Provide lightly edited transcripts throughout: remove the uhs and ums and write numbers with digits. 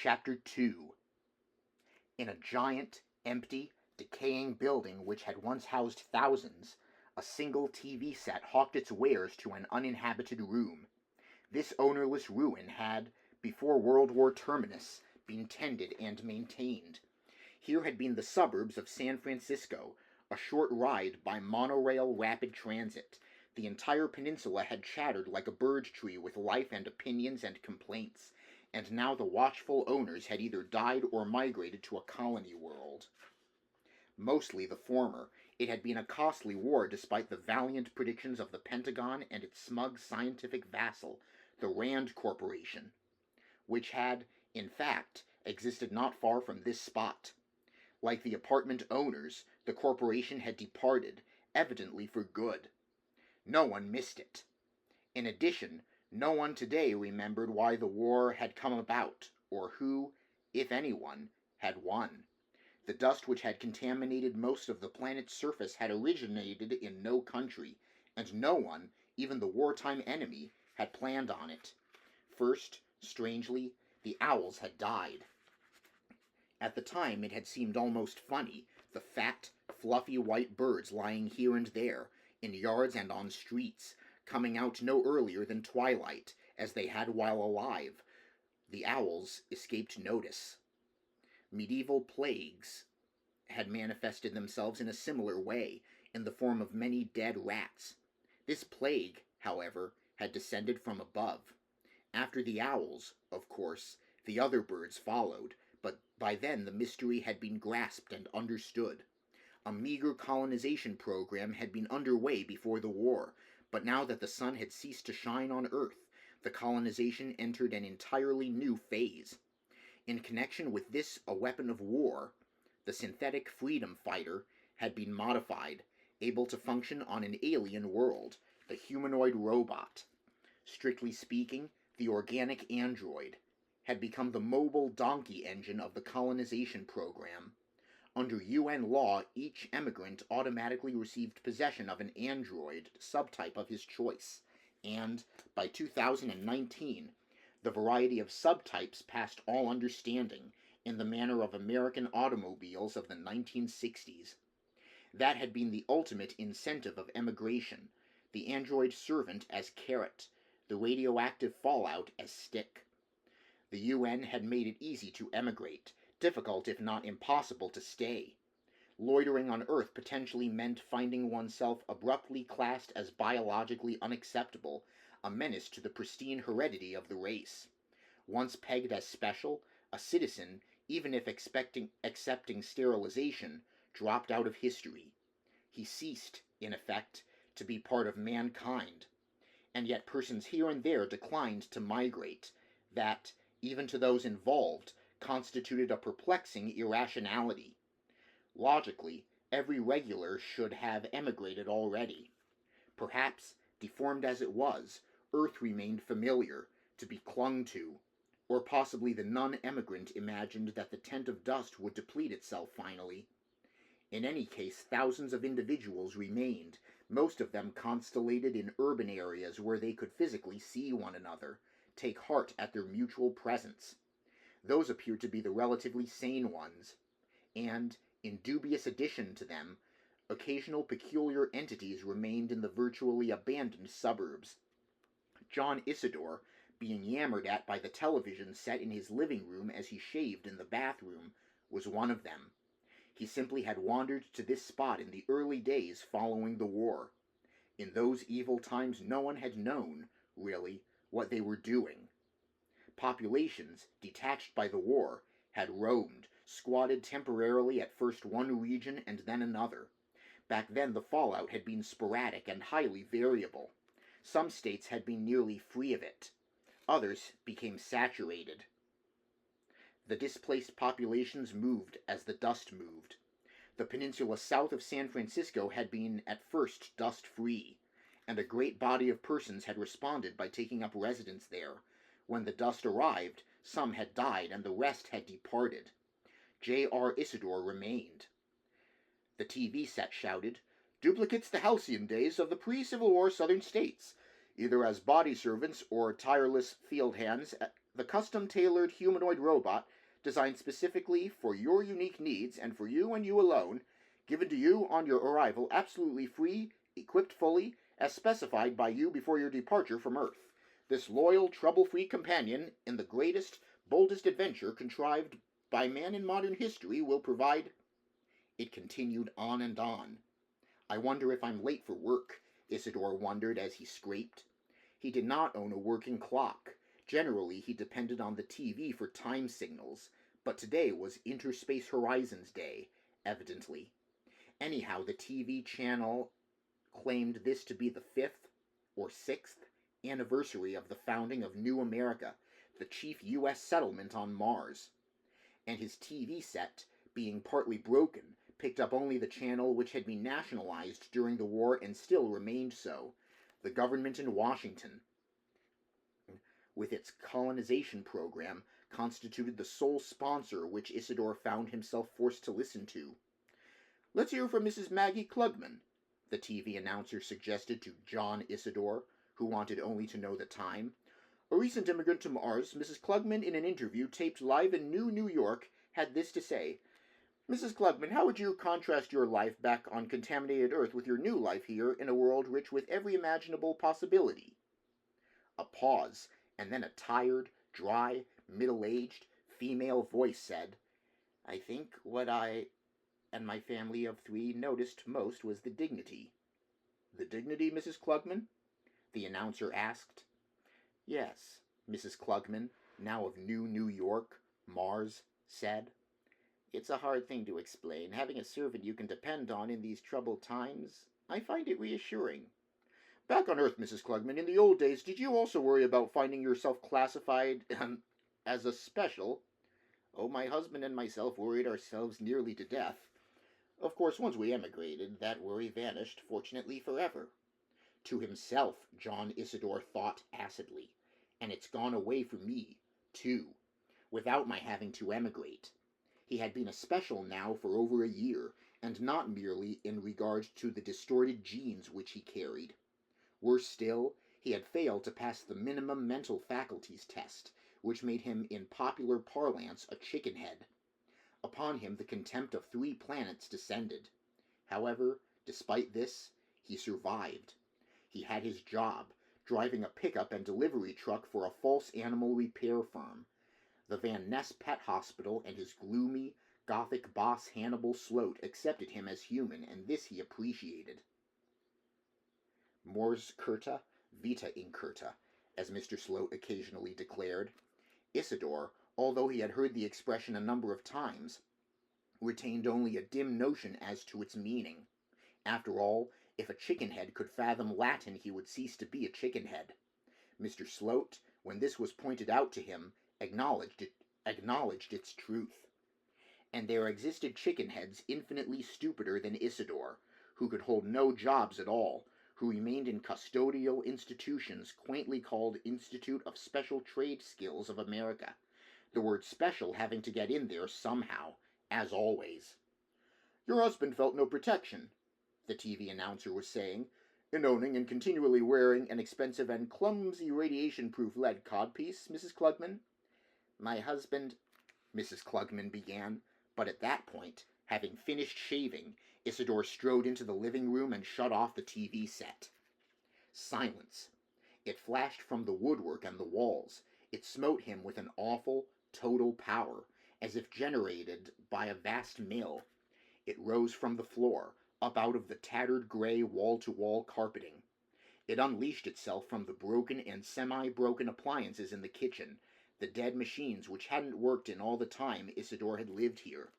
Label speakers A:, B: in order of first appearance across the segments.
A: Chapter 2. In a giant, empty, decaying building which had once housed thousands, a single TV set hawked its wares to an uninhabited room. This ownerless ruin had, before World War Terminus, been tended and maintained. Here had been the suburbs of San Francisco, a short ride by monorail rapid transit. The entire peninsula had chattered like a bird tree with life and opinions and complaints, and now the watchful owners had either died or migrated to a colony world. Mostly the former. It had been a costly war despite the valiant predictions of the Pentagon and its smug scientific vassal, the Rand Corporation, which had, in fact, existed not far from this spot. Like the apartment owners, the corporation had departed, evidently for good. No one missed it. In addition, no one today remembered why the war had come about, or who, if anyone, had won. The dust which had contaminated most of the planet's surface had originated in no country, and no one, even the wartime enemy, had planned on it. First, strangely, the owls had died. At the time it had seemed almost funny, the fat, fluffy white birds lying here and there, in yards and on streets, coming out no earlier than twilight, as they had while alive. The owls escaped notice. Medieval plagues had manifested themselves in a similar way, in the form of many dead rats. This plague, however, had descended from above. After the owls, of course, the other birds followed, but by then the mystery had been grasped and understood. A meager colonization program had been underway before the war, but now that the sun had ceased to shine on Earth, the colonization entered an entirely new phase. In connection with this, a weapon of war, the synthetic freedom fighter, had been modified, able to function on an alien world, the humanoid robot. Strictly speaking, the organic android had become the mobile donkey engine of the colonization program. Under UN law, each emigrant automatically received possession of an android subtype of his choice, and by 2019, the variety of subtypes passed all understanding, in the manner of American automobiles of the 1960s. That had been the ultimate incentive of emigration, the android servant as carrot, the radioactive fallout as stick. The UN had made it easy to emigrate, difficult if not impossible to stay. Loitering on Earth potentially meant finding oneself abruptly classed as biologically unacceptable, a menace to the pristine heredity of the race. Once pegged as special, a citizen, even if accepting sterilization, dropped out of history. He ceased, in effect, to be part of mankind. And yet persons here and there declined to migrate. That, even to those involved, constituted a perplexing irrationality. Logically, every regular should have emigrated already. Perhaps, deformed as it was, Earth remained familiar, to be clung to, or possibly the non-emigrant imagined that the tent of dust would deplete itself finally. In any case, thousands of individuals remained, most of them constellated in urban areas where they could physically see one another, take heart at their mutual presence. Those appeared to be the relatively sane ones, and, in dubious addition to them, occasional peculiar entities remained in the virtually abandoned suburbs. John Isidore, being yammered at by the television set in his living room as he shaved in the bathroom, was one of them. He simply had wandered to this spot in the early days following the war. In those evil times no one had known, really, what they were doing. Populations, detached by the war, had roamed, squatted temporarily at first one region and then another. Back then the fallout had been sporadic and highly variable. Some states had been nearly free of it. Others became saturated. The displaced populations moved as the dust moved. The peninsula south of San Francisco had been at first dust-free, and a great body of persons had responded by taking up residence there. When the dust arrived, some had died and the rest had departed. J.R. Isidore remained. The TV set shouted, "Duplicates the halcyon days of the pre-Civil War Southern states, either as body servants or tireless field hands The custom-tailored humanoid robot, designed specifically for your unique needs and for you and you alone, given to you on your arrival absolutely free, equipped fully, as specified by you before your departure from Earth. This loyal, trouble-free companion in the greatest, boldest adventure contrived by man in modern history will provide... It continued on and on. I wonder if I'm late for work, Isidore wondered as he scraped. He did not own a working clock. Generally, he depended on the TV for time signals, but today was Interspace Horizons Day, evidently. Anyhow, the TV channel claimed this to be the 5th or 6th anniversary of the founding of New America, the chief U.S. settlement on Mars. And his TV set, being partly broken, picked up only the channel which had been nationalized during the war and still remained so, the government in Washington, with its colonization program, constituted the sole sponsor which Isidore found himself forced to listen to. "Let's hear from Mrs. Maggie Klugman," the TV announcer suggested to John Isidore, who wanted only to know the time. A recent immigrant to Mars, Mrs. Klugman, in an interview taped live in New York, had this to say. "Mrs. Klugman, how would you contrast your life back on contaminated Earth with your new life here in a world rich with every imaginable possibility?" A pause, and then a tired, dry, middle-aged, female voice said, "I think what I and my family of 3 noticed most was the dignity." "The dignity, Mrs. Klugman?" the announcer asked. "Yes," Mrs. Klugman, now of New York, Mars, said. "It's a hard thing to explain. Having a servant you can depend on in these troubled times, I find it reassuring." "Back on Earth, Mrs. Klugman, in the old days, did you also worry about finding yourself classified as a special?" "Oh, my husband and myself worried ourselves nearly to death. Of course, once we emigrated, that worry vanished, fortunately forever." To himself, John Isidore thought acidly. "And it's gone away for me, too, without my having to emigrate." He had been a special now for over a year, and not merely in regard to the distorted genes which he carried. Worse still, he had failed to pass the minimum mental faculties test, which made him in popular parlance a chickenhead. Upon him the contempt of 3 planets descended. However, despite this, he survived. He had his job, driving a pickup and delivery truck for a false animal repair firm. The Van Ness Pet Hospital and his gloomy, Gothic boss Hannibal Sloat accepted him as human, and this he appreciated. Mors curta, vita incurta, as Mr. Sloat occasionally declared. Isidore, although he had heard the expression a number of times, retained only a dim notion as to its meaning. After all, if a chickenhead could fathom Latin, he would cease to be a chickenhead. Mr. Sloat, when this was pointed out to him, acknowledged its truth. And there existed chickenheads infinitely stupider than Isidore, who could hold no jobs at all, who remained in custodial institutions quaintly called Institute of Special Trade Skills of America, the word special having to get in there somehow, as always. "Your husband felt no protection," the TV announcer was saying, "in owning and continually wearing an expensive and clumsy radiation-proof lead codpiece, Mrs. Klugman." "My husband," Mrs. Klugman began, but at that point, having finished shaving, Isidore strode into the living room and shut off the TV set. Silence. It flashed from the woodwork and the walls. It smote him with an awful, total power, as if generated by a vast mill. It rose from the floor, up out of the tattered gray wall-to-wall carpeting. It unleashed itself from the broken and semi-broken appliances in the kitchen, the dead machines which hadn't worked in all the time Isidore had lived here.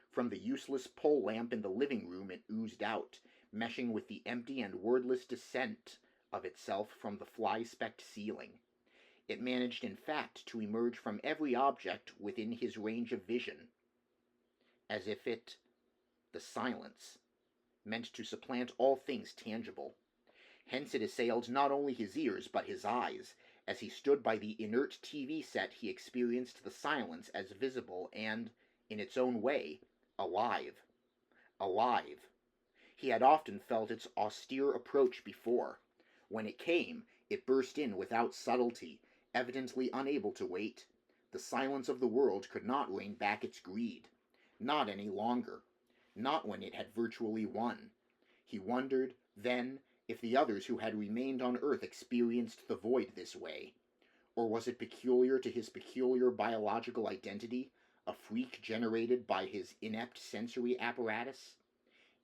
A: From the useless pole lamp in the living room it oozed out, meshing with the empty and wordless descent of itself from the fly-specked ceiling. It managed, in fact, to emerge from every object within his range of vision, as if it, the silence, meant to supplant all things tangible. Hence it assailed not only his ears but his eyes. As he stood by the inert TV set, he experienced the silence as visible and, in its own way, alive. Alive. He had often felt its austere approach before. When it came, it burst in without subtlety, Evidently unable to wait, the silence of the world could not rein back its greed. Not any longer. Not when it had virtually won. He wondered, then, if the others who had remained on Earth experienced the void this way. Or was it peculiar to his peculiar biological identity, a freak generated by his inept sensory apparatus?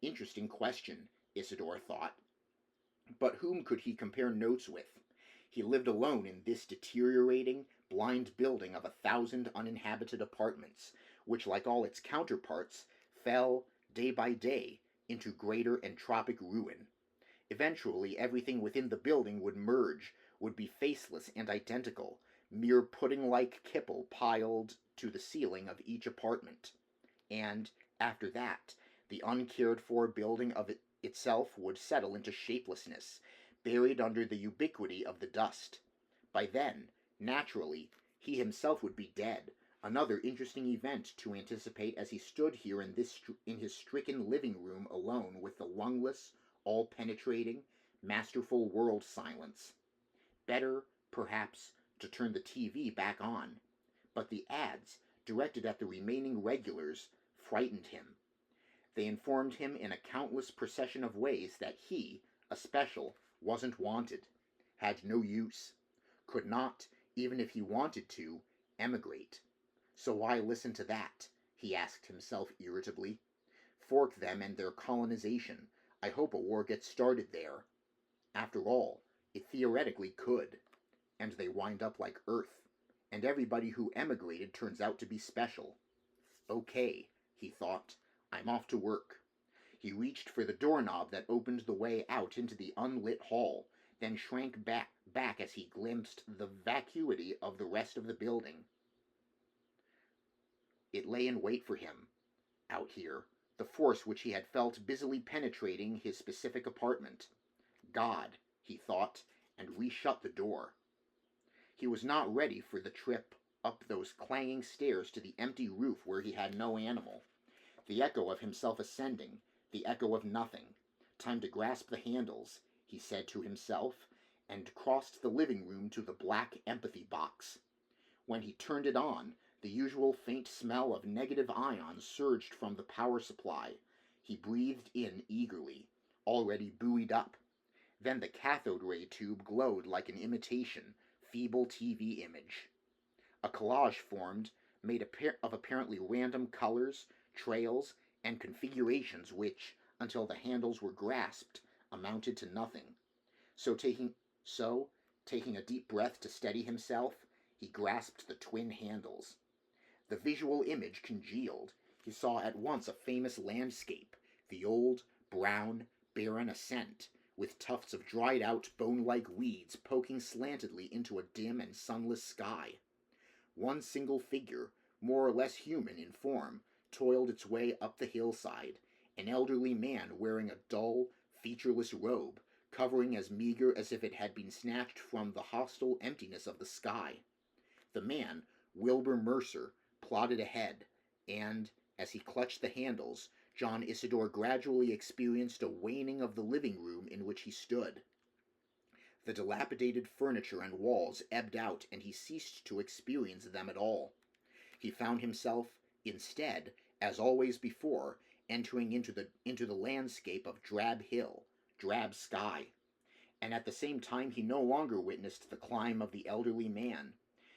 A: Interesting question, Isidore thought. But whom could he compare notes with? He lived alone in this deteriorating, blind building of 1,000 uninhabited apartments, which, like all its counterparts, fell, day by day, into greater entropic ruin. Eventually, everything within the building would merge, would be faceless and identical, mere pudding-like kipple piled to the ceiling of each apartment. And, after that, the uncared-for building of itself would settle into shapelessness, buried under the ubiquity of the dust. By then, naturally, he himself would be dead, another interesting event to anticipate as he stood here in his stricken living room alone with the lungless, all-penetrating, masterful world silence. Better, perhaps, to turn the TV back on. But the ads, directed at the remaining regulars, frightened him. They informed him in a countless procession of ways that he, a special, wasn't wanted, had no use, could not, even if he wanted to, emigrate. So why listen to that? He asked himself irritably. Fork them and their colonization. I hope a war gets started there. After all, it theoretically could. And they wind up like Earth. And everybody who emigrated turns out to be special. Okay, he thought. I'm off to work. He reached for the doorknob that opened the way out into the unlit hall, then shrank back as he glimpsed the vacuity of the rest of the building. It lay in wait for him, out here, the force which he had felt busily penetrating his specific apartment. God, he thought, and reshut the door. He was not ready for the trip up those clanging stairs to the empty roof where he had no animal. The echo of himself ascending, the echo of nothing. Time to grasp the handles, he said to himself, and crossed the living room to the black empathy box. When he turned it on, the usual faint smell of negative ions surged from the power supply. He breathed in eagerly, already buoyed up. Then the cathode ray tube glowed like an imitation, feeble TV image. A collage formed, made of apparently random colors, trails, and configurations which, until the handles were grasped, amounted to nothing. So taking a deep breath to steady himself, he grasped the twin handles. The visual image congealed. He saw at once a famous landscape, the old, brown, barren ascent, with tufts of dried-out, bone-like weeds poking slantedly into a dim and sunless sky. One single figure, more or less human in form, toiled its way up the hillside, an elderly man wearing a dull, featureless robe, covering as meager as if it had been snatched from the hostile emptiness of the sky. The man, Wilbur Mercer, plodded ahead, and, as he clutched the handles, John Isidore gradually experienced a waning of the living room in which he stood. The dilapidated furniture and walls ebbed out, and he ceased to experience them at all. He found himself, instead, as always before, entering into the landscape of drab hill, drab sky. And at the same time he no longer witnessed the climb of the elderly man.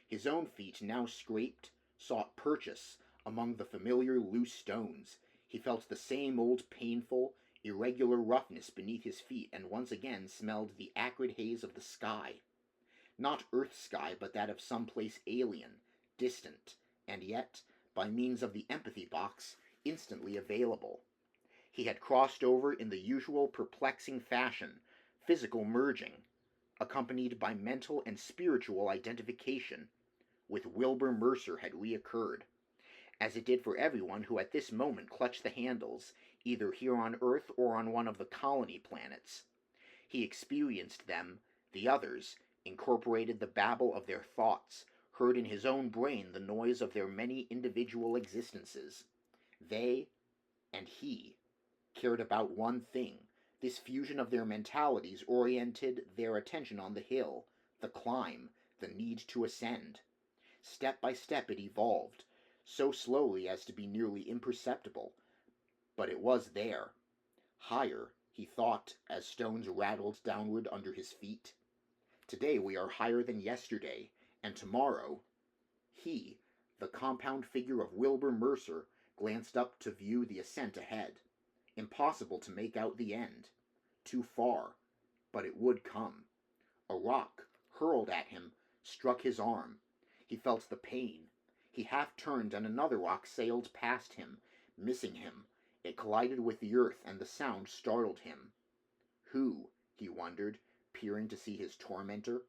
A: His own feet now scraped, sought purchase among the familiar loose stones. He felt the same old painful, irregular roughness beneath his feet, and once again smelled the acrid haze of the sky. Not Earth sky, but that of some place alien, distant, and yet, by means of the empathy box, instantly available. He had crossed over in the usual perplexing fashion, physical merging, accompanied by mental and spiritual identification, with Wilbur Mercer had reoccurred, as it did for everyone who at this moment clutched the handles, either here on Earth or on one of the colony planets. He experienced them, the others, incorporated the babble of their thoughts, heard in his own brain the noise of their many individual existences. They, and he, cared about one thing. This fusion of their mentalities oriented their attention on the hill, the climb, the need to ascend. Step by step it evolved, so slowly as to be nearly imperceptible, but it was there. Higher, he thought as stones rattled downward under his feet. Today we are higher than yesterday, and tomorrow. He, the compound figure of Wilbur Mercer, glanced up to view the ascent ahead. Impossible to make out the end. Too far, but it would come. A rock, hurled at him, struck his arm. He felt the pain. He half turned and another rock sailed past him, missing him. It collided with the earth and the sound startled him. Who, he wondered, peering to see his tormentor?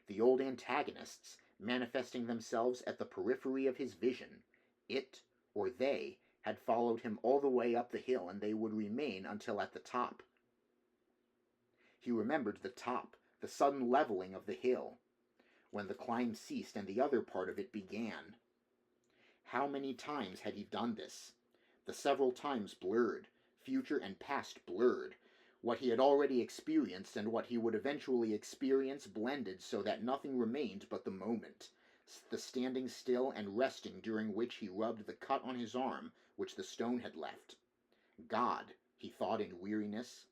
A: The old antagonists, manifesting themselves at the periphery of his vision. It, or they, had followed him all the way up the hill, and they would remain until at the top. He remembered the top, the sudden leveling of the hill, when the climb ceased and the other part of it began. How many times had he done this? The several times blurred, future and past blurred. What he had already experienced and what he would eventually experience blended so that nothing remained but the moment, the standing still and resting during which he rubbed the cut on his arm which the stone had left. God, he thought in weariness,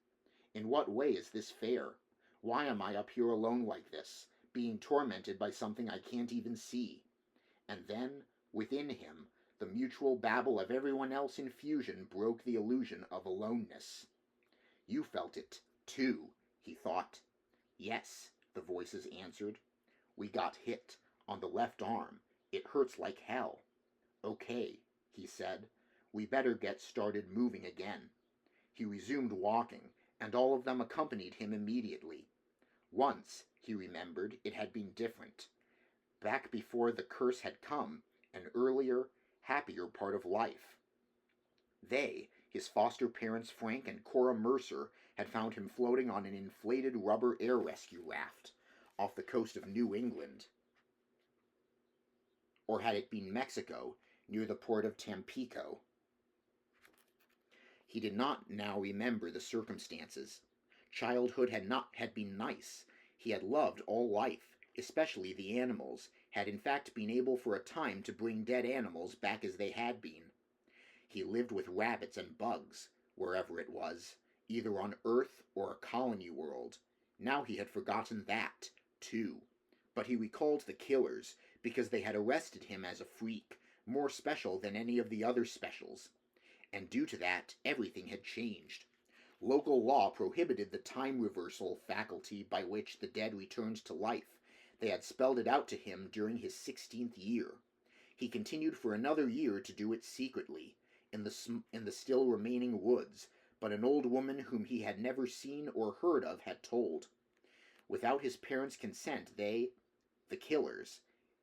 A: in what way is this fair? Why am I up here alone like this, being tormented by something I can't even see? And then, within him, the mutual babble of everyone else in fusion broke the illusion of aloneness. You felt it, too, he thought. Yes, the voices answered. We got hit, on the left arm. It hurts like hell. Okay, he said. We better get started moving again. He resumed walking, and all of them accompanied him immediately. Once, he remembered, it had been different. Back before the curse had come, an earlier, happier part of life. They, his foster parents Frank and Cora Mercer, had found him floating on an inflated rubber air rescue raft off the coast of New England. Or had it been Mexico, near the port of Tampico? He did not now remember the circumstances. Childhood had been nice. He had loved all life, especially the animals, had in fact been able for a time to bring dead animals back as they had been. He lived with rabbits and bugs, wherever it was, either on Earth or a colony world. Now he had forgotten that, too. But he recalled the killers, because they had arrested him as a freak, more special than any of the other specials. And due to that, everything had changed. Local law prohibited the time reversal faculty by which the dead returned to life. They had spelled it out to him during his 16th year. He continued for another year to do it secretly, in the still remaining woods, but an old woman whom he had never seen or heard of had told. Without his parents' consent, they, the killers,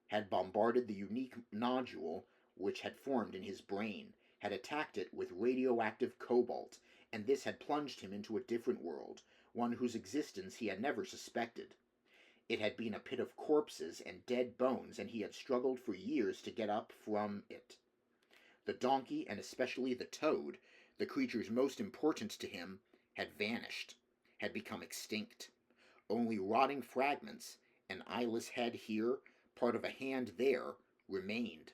A: had bombarded the unique nodule which had formed in his brain, had attacked it with radioactive cobalt, and this had plunged him into a different world, one whose existence he had never suspected. It had been a pit of corpses and dead bones, and he had struggled for years to get up from it. The donkey, and especially the toad, the creatures most important to him, had vanished, had become extinct. Only rotting fragments, an eyeless head here, part of a hand there, remained.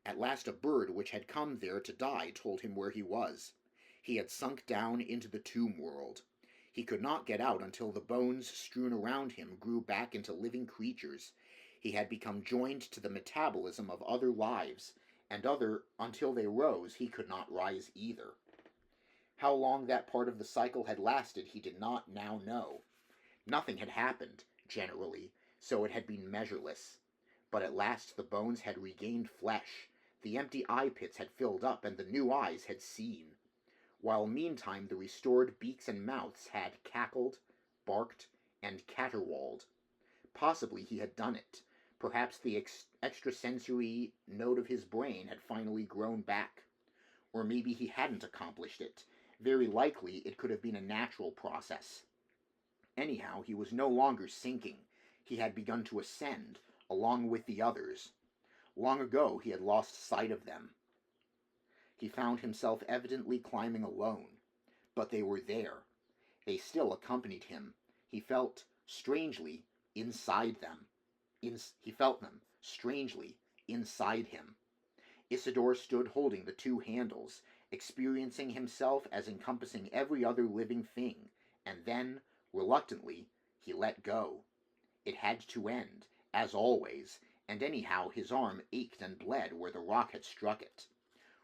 A: At last a bird which had come there to die told him where he was. He had sunk down into the tomb world. He could not get out until the bones strewn around him grew back into living creatures. He had become joined to the metabolism of other lives, and until they rose he could not rise either. How long that part of the cycle had lasted he did not now know. Nothing had happened, generally, so it had been measureless. But at last the bones had regained flesh, the empty eye pits had filled up, and the new eyes had seen. While meantime the restored beaks and mouths had cackled, barked, and caterwauled. Possibly he had done it. Perhaps the extrasensory node of his brain had finally grown back. Or maybe he hadn't accomplished it. Very likely it could have been a natural process. Anyhow, he was no longer sinking. He had begun to ascend, along with the others. Long ago he had lost sight of them. He found himself evidently climbing alone. But they were there. They still accompanied him. He felt, strangely, inside them. He felt them, strangely, inside him. Isidore stood holding the two handles, experiencing himself as encompassing every other living thing, and then, reluctantly, he let go. It had to end, as always, and anyhow his arm ached and bled where the rock had struck it.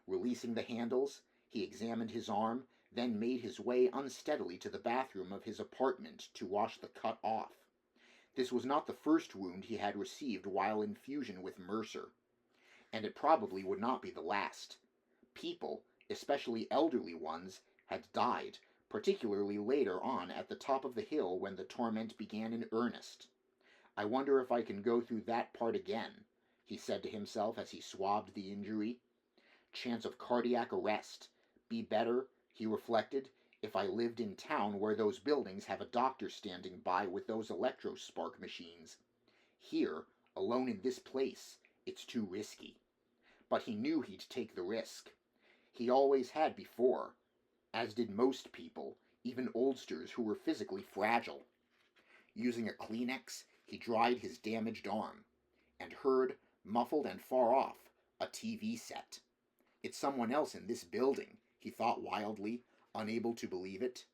A: Releasing the handles, he examined his arm, then made his way unsteadily to the bathroom of his apartment to wash the cut off. This was not the first wound he had received while in fusion with Mercer, and it probably would not be the last. People, especially elderly ones, had died, particularly later on at the top of the hill when the torment began in earnest. I wonder if I can go through that part again, he said to himself as he swabbed the injury. Chance of cardiac arrest. Be better, he reflected, if I lived in town where those buildings have a doctor standing by with those electrospark machines. Here, alone in this place, it's too risky. But he knew he'd take the risk. He always had before, as did most people, even oldsters who were physically fragile. Using a Kleenex, he dried his damaged arm, and heard, muffled and far off, a TV set. It's someone else in this building, he thought wildly, unable to believe it.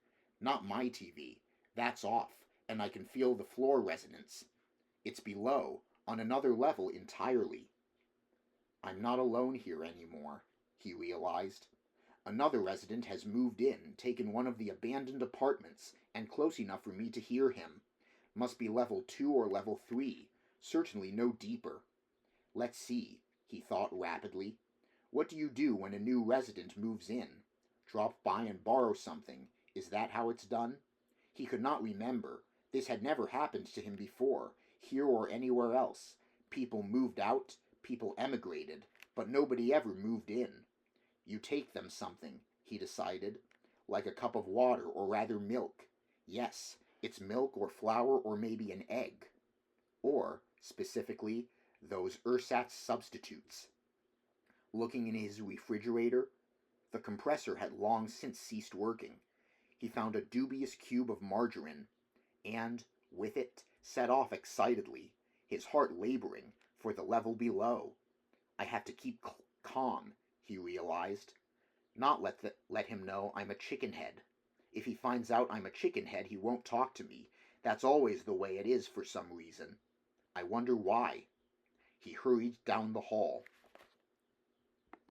A: Not my TV. That's off, and I can feel the floor resonance. It's below, on another level entirely. I'm not alone here anymore, he realized. Another resident has moved in, taken one of the abandoned apartments, and close enough for me to hear him. Must be level 2 or level 3, certainly no deeper. Let's see, he thought rapidly. What do you do when a new resident moves in? Drop by and borrow something. Is that how it's done? He could not remember. This had never happened to him before, here or anywhere else. People moved out, people emigrated, but nobody ever moved in. You take them something, he decided, like a cup of water, or rather milk. Yes, it's milk or flour or maybe an egg. Or, specifically, those ersatz substitutes. Looking in his refrigerator, the compressor had long since ceased working. He found a dubious cube of margarine, and, with it, set off excitedly, his heart laboring for the level below. I have to keep calm, he realized. Not let him know I'm a chickenhead. If he finds out I'm a chickenhead, he won't talk to me. That's always the way it is for some reason. I wonder why. He hurried down the hall.